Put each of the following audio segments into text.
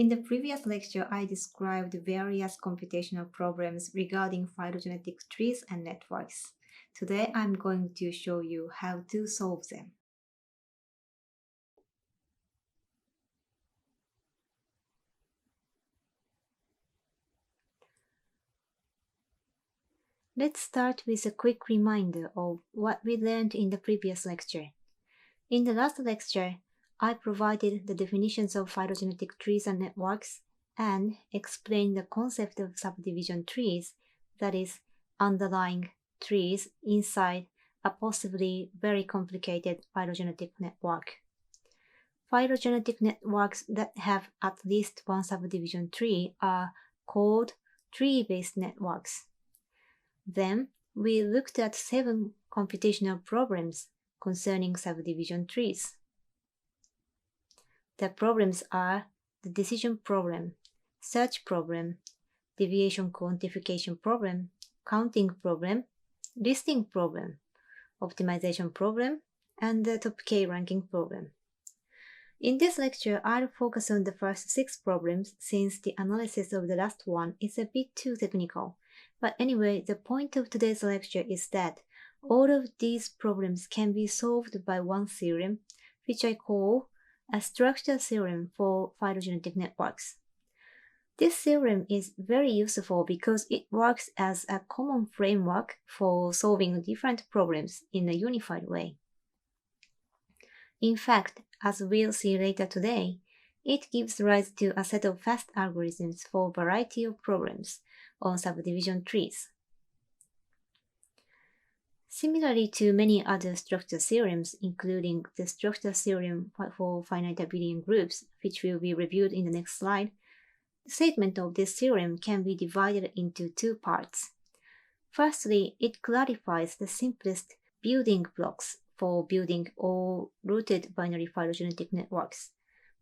In the previous lecture, I described various computational problems regarding phylogenetic trees and networks. Today, I'm going to show you how to solve them. Let's start with a quick reminder of what we learned in the previous lecture. In the last lecture, I provided the definitions of phylogenetic trees and networks and explained the concept of subdivision trees, that is, underlying trees inside a possibly very complicated phylogenetic network. Phylogenetic networks that have at least one subdivision tree are called tree-based networks. Then, we looked at 7 computational problems concerning subdivision trees. The problems are the decision problem, search problem, deviation quantification problem, counting problem, listing problem, optimization problem, and the top K ranking problem. In this lecture, I'll focus on the first 6 problems since the analysis of the last one is a bit too technical. But anyway, the point of today's lecture is that all of these problems can be solved by one theorem, which I call a structure theorem for phylogenetic networks. This theorem is very useful because it works as a common framework for solving different problems in a unified way. In fact, as we'll see later today, it gives rise to a set of fast algorithms for a variety of problems on subdivision trees. Similarly to many other structure theorems, including the structure theorem for finite abelian groups, which will be reviewed in the next slide, the statement of this theorem can be divided into 2 parts. Firstly, it clarifies the simplest building blocks for building all rooted binary phylogenetic networks.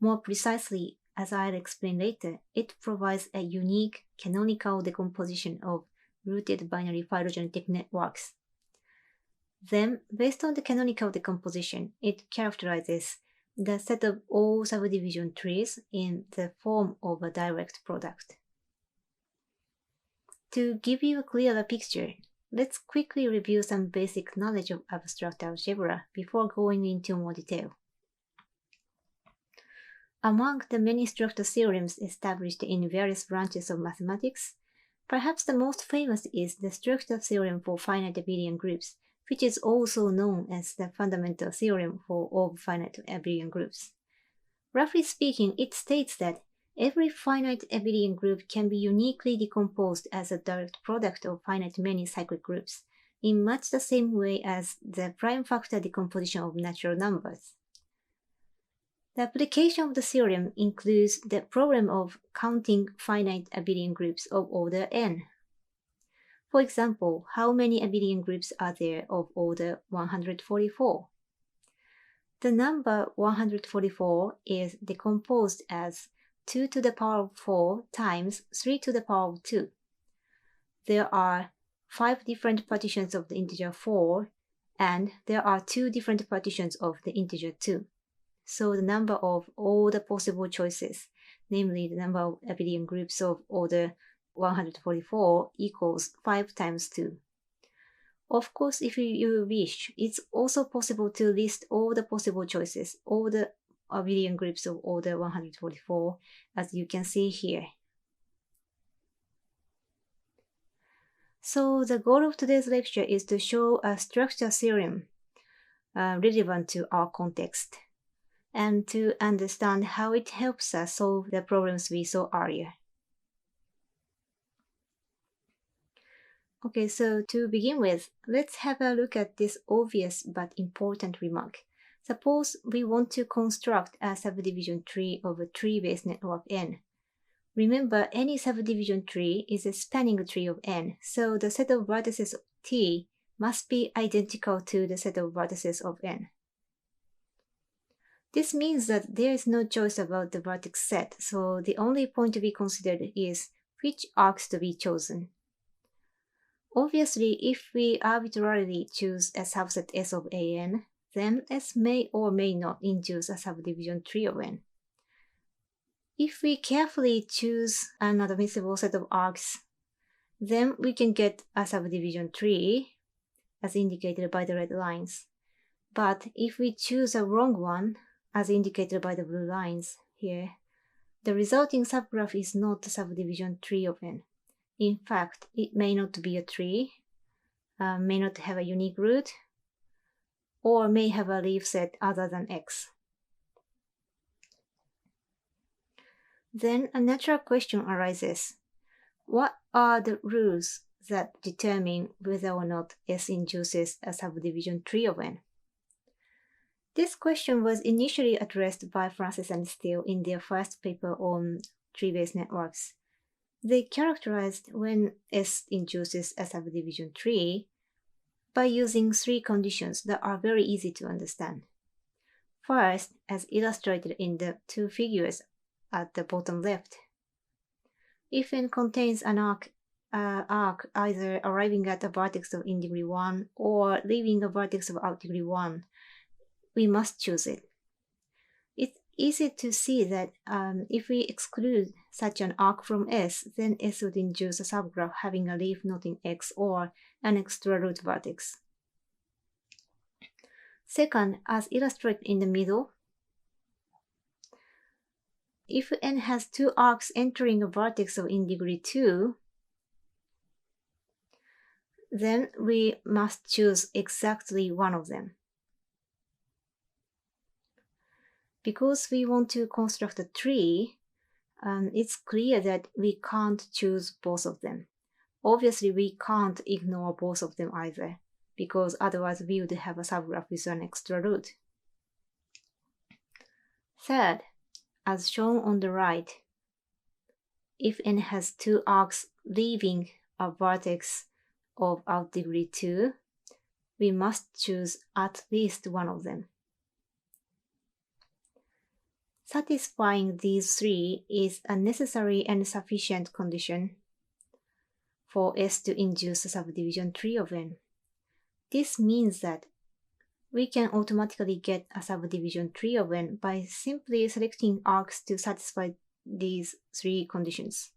More precisely, as I'll explain later, it provides a unique canonical decomposition of rooted binary phylogenetic networks. Then, based on the canonical decomposition, it characterizes the set of all subdivision trees in the form of a direct product. To give you a clearer picture, let's quickly review some basic knowledge of abstract algebra before going into more detail. Among the many structure theorems established in various branches of mathematics, perhaps the most famous is the structure theorem for finite abelian groups, which is also known as the fundamental theorem for all finite abelian groups. Roughly speaking, it states that every finite abelian group can be uniquely decomposed as a direct product of finite many cyclic groups, in much the same way as the prime factor decomposition of natural numbers. The application of the theorem includes the problem of counting finite abelian groups of order n. For example, how many abelian groups are there of order 144? The number 144 is decomposed as 2 to the power of 4 times 3 to the power of 2. There are 5 different partitions of the integer 4, and there are 2 different partitions of the integer 2. So the number of all the possible choices, namely the number of abelian groups of order 144, equals 5 times 2. Of course, if you wish, it's also possible to list all the possible choices, all the abelian groups of order 144, as you can see here. So the goal of today's lecture is to show a structure theorem relevant to our context, and to understand how it helps us solve the problems we saw earlier. Okay, so to begin with, let's have a look at this obvious but important remark. Suppose we want to construct a subdivision tree of a tree-based network n. Remember, any subdivision tree is a spanning tree of n, so the set of vertices T must be identical to the set of vertices of n. This means that there is no choice about the vertex set, so the only point to be considered is which arcs to be chosen. Obviously, if we arbitrarily choose a subset S of an, then S may or may not induce a subdivision tree of n. If we carefully choose an admissible set of arcs, then we can get a subdivision tree, as indicated by the red lines. But if we choose a wrong one, as indicated by the blue lines here, the resulting subgraph is not a subdivision tree of n. In fact, it may not be a tree, may not have a unique root, or may have a leaf set other than x. Then a natural question arises. What are the rules that determine whether or not S induces a subdivision tree of n? This question was initially addressed by Francis and Steele in their first paper on tree-based networks. They characterized when S induces a subdivision tree by using three conditions that are very easy to understand. First, as illustrated in the two figures at the bottom left, if n contains an arc either arriving at a vertex of in degree 1 or leaving a vertex of out degree 1, we must choose it. It's easy to see that if we exclude such an arc from S, then S would induce a subgraph having a leaf not in X or an extra root vertex. Second, as illustrated in the middle, if n has two arcs entering a vertex of in degree 2, then we must choose exactly one of them. Because we want to construct a tree, it's clear that we can't choose both of them. Obviously, we can't ignore both of them either, because otherwise we would have a subgraph with an extra root. Third, as shown on the right, if n has two arcs leaving a vertex of out degree 2, we must choose at least one of them. Satisfying these three is a necessary and sufficient condition for S to induce a subdivision tree of n. This means that we can automatically get a subdivision tree of n by simply selecting arcs to satisfy these three conditions.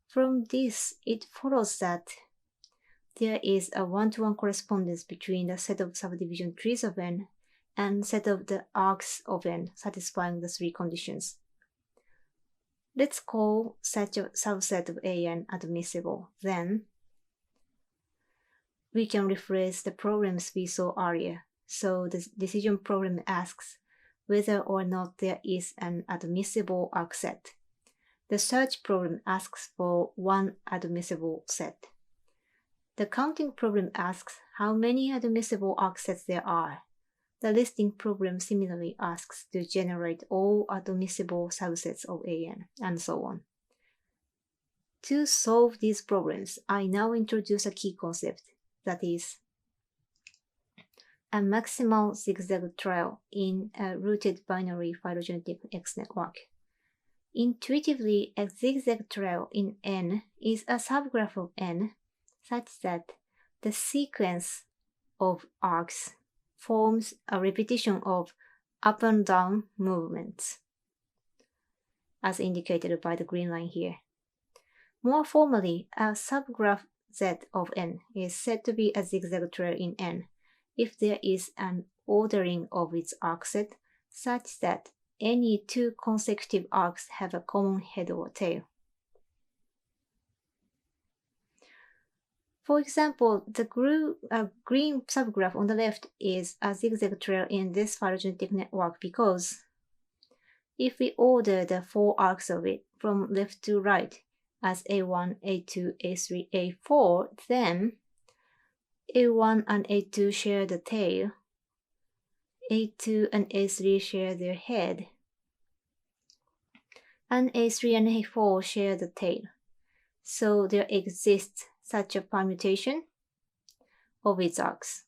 From this, it follows that there is a one-to-one correspondence between the set of subdivision trees of n and set of the arcs of n satisfying the three conditions. Let's call such a subset of an admissible. Then we can rephrase the problems we saw earlier. So the decision problem asks whether or not there is an admissible arc set. The search problem asks for one admissible set. The counting problem asks how many admissible arc sets there are. The listing problem similarly asks to generate all admissible subsets of an, and so on. To solve these problems, I now introduce a key concept, that is, a maximal zigzag trail in a rooted binary phylogenetic X network. Intuitively, a zigzag trail in n is a subgraph of n such that the sequence of arcs forms a repetition of up and down movements, as indicated by the green line here. More formally, a subgraph Z of n is said to be a zigzag trail in n if there is an ordering of its arc set such that any two consecutive arcs have a common head or tail. For example, the green subgraph on the left is a zigzag trail in this phylogenetic network because if we order the four arcs of it from left to right as A1, A2, A3, A4, then A1 and A2 share the tail, A2 and A3 share their head, and A3 and A4 share the tail. So there exists such a permutation of its arcs.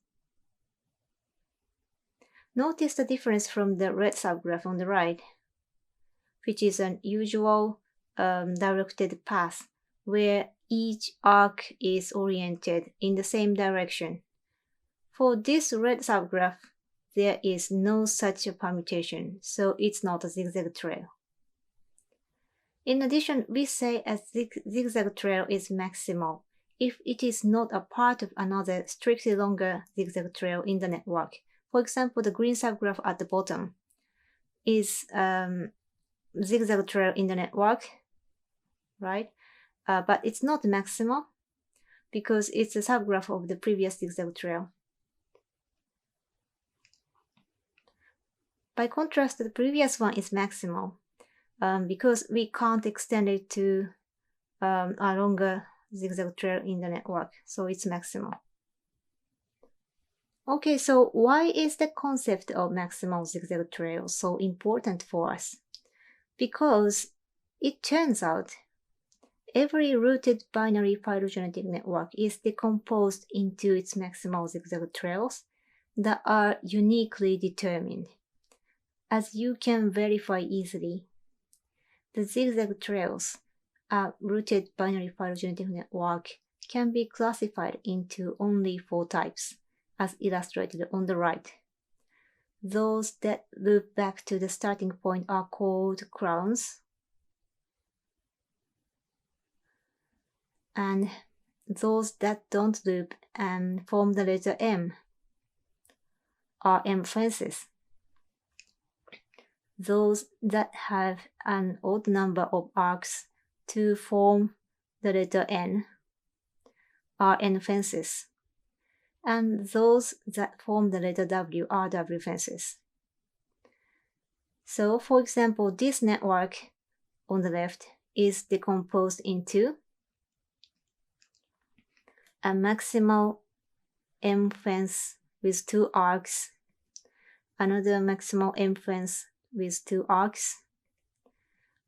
Notice the difference from the red subgraph on the right, which is an usual directed path where each arc is oriented in the same direction. For this red subgraph, there is no such a permutation, so it's not a zigzag trail. In addition, we say a zigzag trail is maximal if it is not a part of another strictly longer zigzag trail in the network. For example, the green subgraph at the bottom is zigzag trail in the network, right? But it's not maximal because it's a subgraph of the previous zigzag trail. By contrast, the previous one is maximal because we can't extend it to a longer zigzag trail in the network, so it's maximal. Okay, so why is the concept of maximal zigzag trail so important for us? Because it turns out every rooted binary phylogenetic network is decomposed into its maximal zigzag trails that are uniquely determined. As you can verify easily, the zigzag trails a rooted binary phylogenetic network can be classified into only 4 types, as illustrated on the right. Those that loop back to the starting point are called crowns, and those that don't loop and form the letter M are M fences. Those that have an odd number of arcs to form the letter N are N fences, and those that form the letter W are W fences. So, for example, this network on the left is decomposed into a maximal M fence with 2 arcs, another maximal M fence with 2 arcs,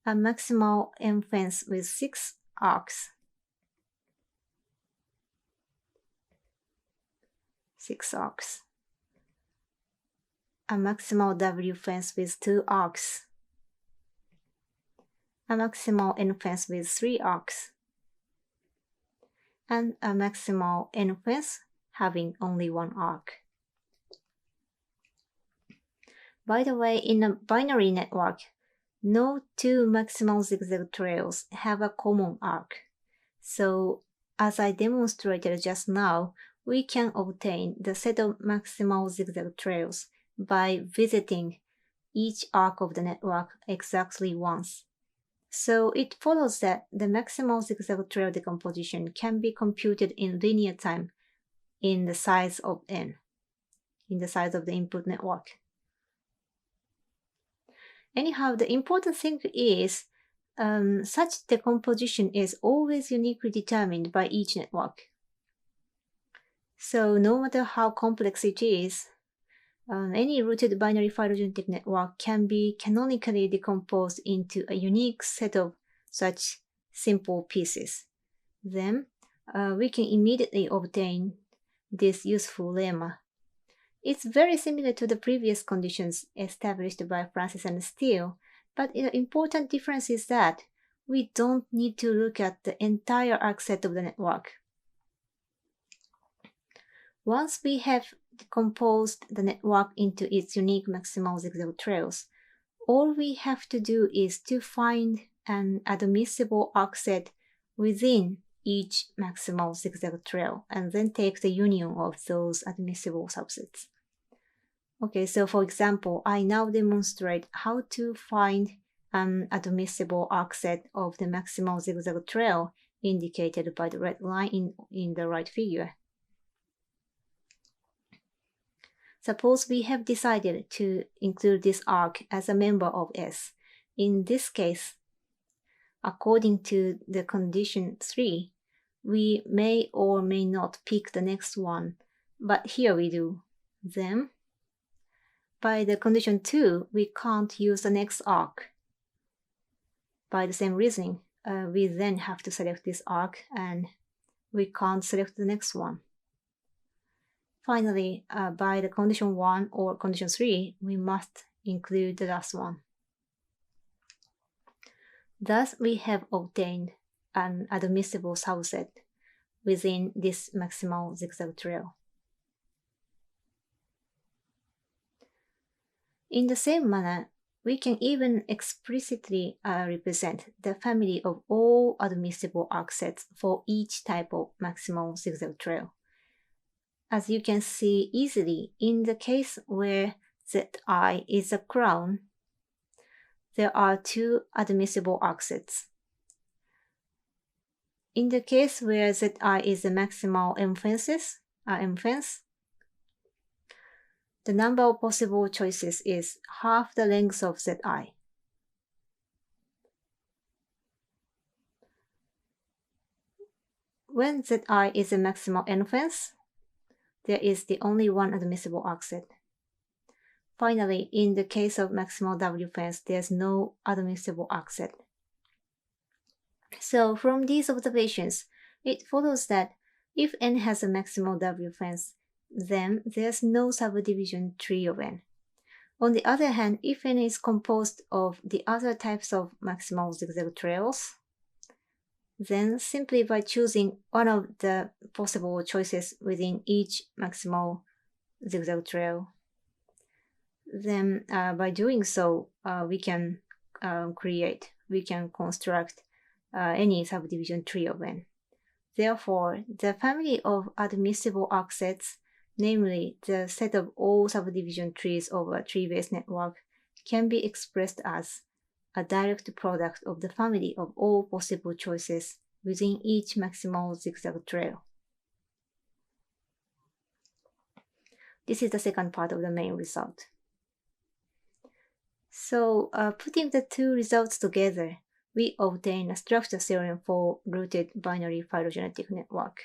a maximal M fence with 6 arcs, 6 arcs, a maximal W fence with 2 arcs, a maximal N fence with 3 arcs, and a maximal N fence having only 1 arc. By the way, in a binary network, no 2 maximal zigzag trails have a common arc. So, as I demonstrated just now, we can obtain the set of maximal zigzag trails by visiting each arc of the network exactly once. So it follows that the maximal zigzag trail decomposition can be computed in linear time in the size of n, in the size of the input network. Anyhow, the important thing is such decomposition is always uniquely determined by each network. So no matter how complex it is, any rooted binary phylogenetic network can be canonically decomposed into a unique set of such simple pieces. Then we can immediately obtain this useful lemma. It's very similar to the previous conditions established by Francis and Steele, but the important difference is that we don't need to look at the entire arc set of the network. Once we have decomposed the network into its unique maximal zigzag trails, all we have to do is to find an admissible arc set within each maximal zigzag trail and then take the union of those admissible subsets. Okay, so for example, I now demonstrate how to find an admissible arc set of the maximal zigzag trail indicated by the red line in the right figure. Suppose we have decided to include this arc as a member of S. In this case, according to the condition 3, we may or may not pick the next one, but here we do. Then, by the condition 2, we can't use the next arc. By the same reasoning, we then have to select this arc and we can't select the next one. Finally, by the condition 1 or condition 3, we must include the last one. Thus, we have obtained an admissible subset within this maximal zigzag trail. In the same manner, we can even explicitly represent the family of all admissible arc sets for each type of maximal zigzag trail. As you can see easily, in the case where Zi is a crown, there are two admissible arc sets. In the case where Zi is a maximal M-fence, the number of possible choices is half the length of Zi. When Zi is a maximal N-fence, there is the only one admissible arc set. Finally, in the case of maximal W-fence, there's no admissible arc set. So from these observations, it follows that if N has a maximal W-fence, then there's no subdivision tree of N. On the other hand, if N is composed of the other types of maximal zigzag trails, then simply by choosing one of the possible choices within each maximal zigzag trail, then by doing so, we can construct any subdivision tree of N. Therefore, the family of admissible arc sets, namely the set of all subdivision trees of a tree-based network, can be expressed as a direct product of the family of all possible choices within each maximal zigzag trail. This is the second part of the main result. So, putting the two results together, we obtain a structure theorem for rooted binary phylogenetic network.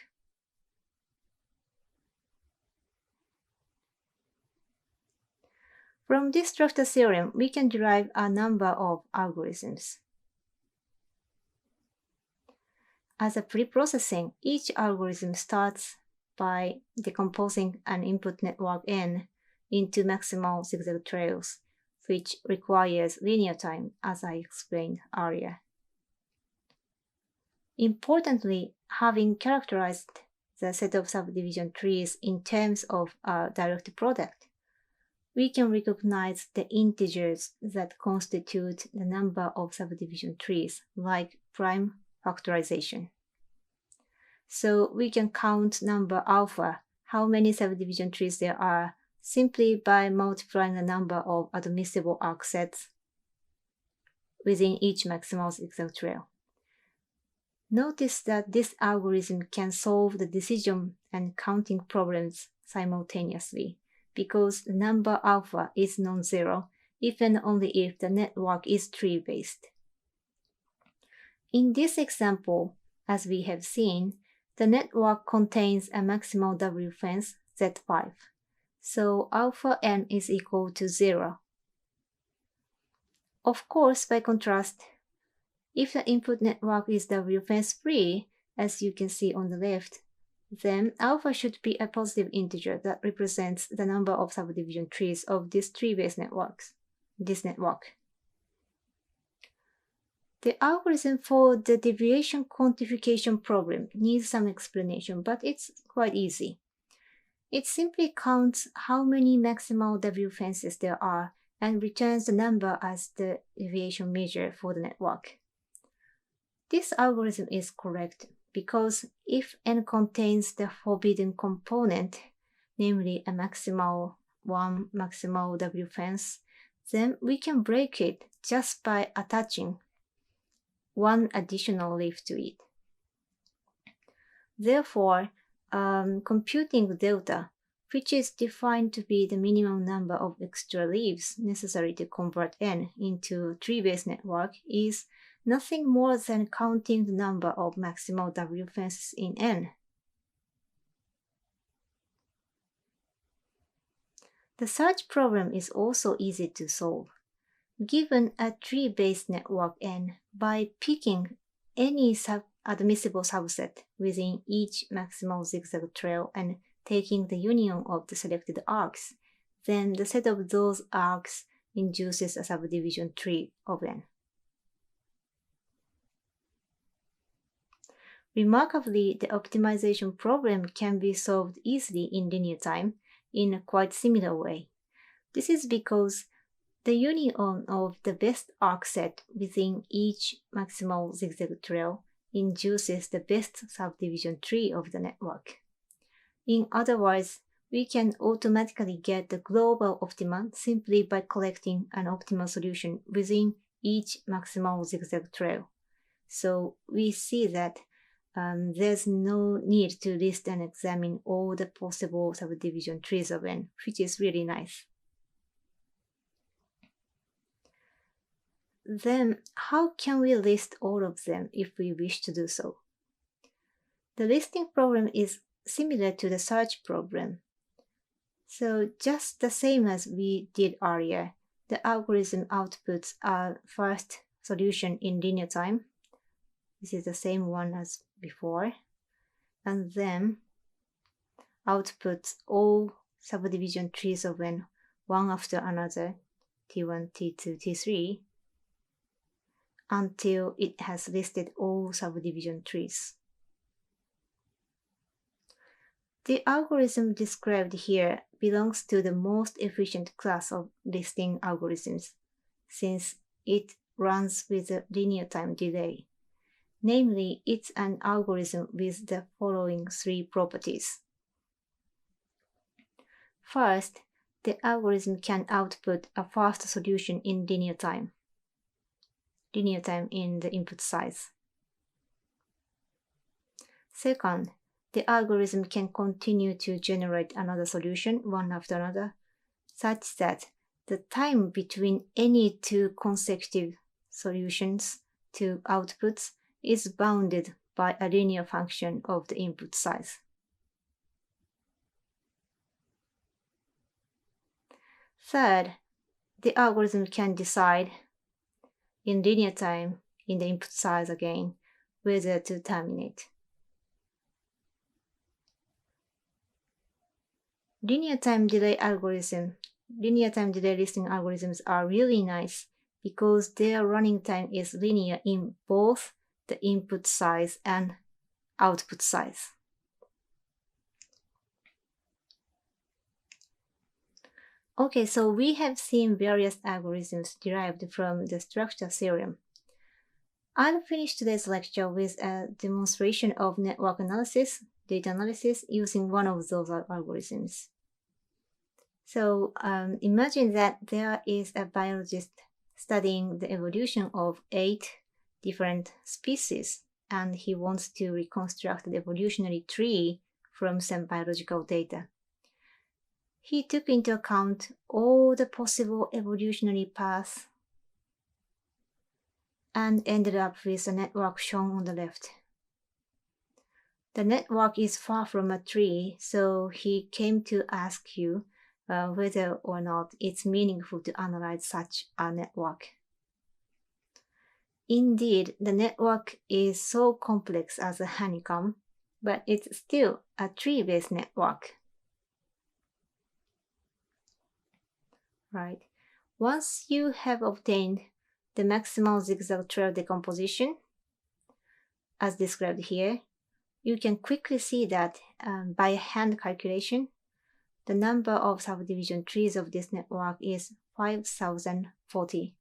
From this structure theorem, we can derive a number of algorithms. As a preprocessing, each algorithm starts by decomposing an input network N into maximal zigzag trails, which requires linear time, as I explained earlier. Importantly, having characterized the set of subdivision trees in terms of a direct product, we can recognize the integers that constitute the number of subdivision trees, like prime factorization. So we can count number alpha, how many subdivision trees there are, simply by multiplying the number of admissible arc sets within each maximal zigzag trail. Notice that this algorithm can solve the decision and counting problems simultaneously, because the number alpha is non-zero if and only if the network is tree-based. In this example, as we have seen, the network contains a maximal W-fence Z5, so alpha n is equal to 0. Of course, by contrast, if the input network is W-fence free, as you can see on the left, then alpha should be a positive integer that represents the number of subdivision trees of this tree-based network. The algorithm for the deviation quantification problem needs some explanation, but it's quite easy. It simply counts how many maximal W-fences there are and returns the number as the deviation measure for the network. This algorithm is correct because if n contains the forbidden component, namely a maximal W-fence, then we can break it just by attaching one additional leaf to it. Therefore, computing delta, which is defined to be the minimum number of extra leaves necessary to convert n into a tree-based network, is nothing more than counting the number of maximal W-fences in N. The search problem is also easy to solve. Given a tree-based network N, by picking any admissible subset within each maximal zigzag trail and taking the union of the selected arcs, then the set of those arcs induces a subdivision tree of N. Remarkably, the optimization problem can be solved easily in linear time in a quite similar way. This is because The union of the best arc set within each maximal zigzag trail induces the best subdivision tree of the network. In other words, we can automatically get the global optima simply by collecting an optimal solution within each maximal zigzag trail. So we see that there's no need to list and examine all the possible subdivision trees of N, which is really nice. Then, how can we list all of them if we wish to do so? The listing problem is similar to the search problem. So just the same as we did earlier, the algorithm outputs a first solution in linear time. This is the same one as before. And then outputs all subdivision trees of N, one after another, T1, T2, T3, until it has listed all subdivision trees. The algorithm described here belongs to the most efficient class of listing algorithms, since it runs with a linear time delay. Namely, it's an algorithm with the following three properties. First, the algorithm can output a fast solution in linear time in the input size. Second, the algorithm can continue to generate another solution one after another, such that the time between any two consecutive solutions to outputs is bounded by a linear function of the input size. Third, the algorithm can decide in linear time in the input size again whether to terminate. Linear time delay listing algorithms are really nice because their running time is linear in both the input size and output size. Okay, so we have seen various algorithms derived from the structure theorem. I'll finish today's lecture with a demonstration of network analysis, data analysis using one of those algorithms. So imagine that there is a biologist studying the evolution of 8 different species, and he wants to reconstruct the evolutionary tree from some biological data. He took into account all the possible evolutionary paths and ended up with a network shown on the left. The network is far from a tree, so he came to ask you whether or not it's meaningful to analyze such a network. Indeed, the network is so complex as a honeycomb, but it's still a tree-based network. Right. Once you have obtained the maximal zigzag trail decomposition, as described here, you can quickly see that by hand calculation, the number of subdivision trees of this network is 5040.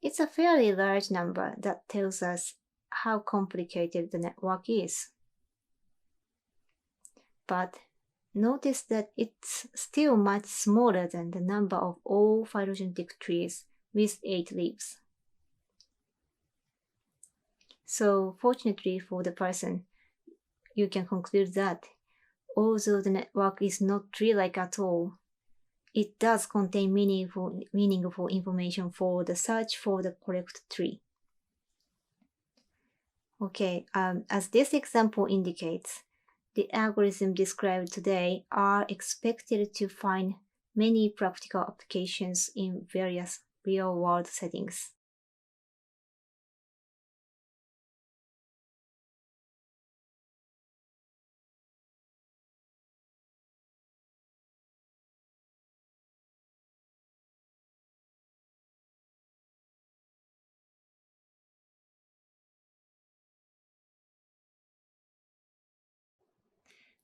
It's a fairly large number that tells us how complicated the network is. But notice that it's still much smaller than the number of all phylogenetic trees with 8 leaves. So fortunately for the person, you can conclude that although the network is not tree-like at all, it does contain meaningful information for the search for the correct tree. Okay, as this example indicates, the algorithm described today are expected to find many practical applications in various real-world settings.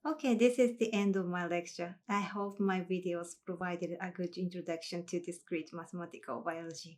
Okay, this is the end of my lecture. I hope my videos provided a good introduction to discrete mathematical biology.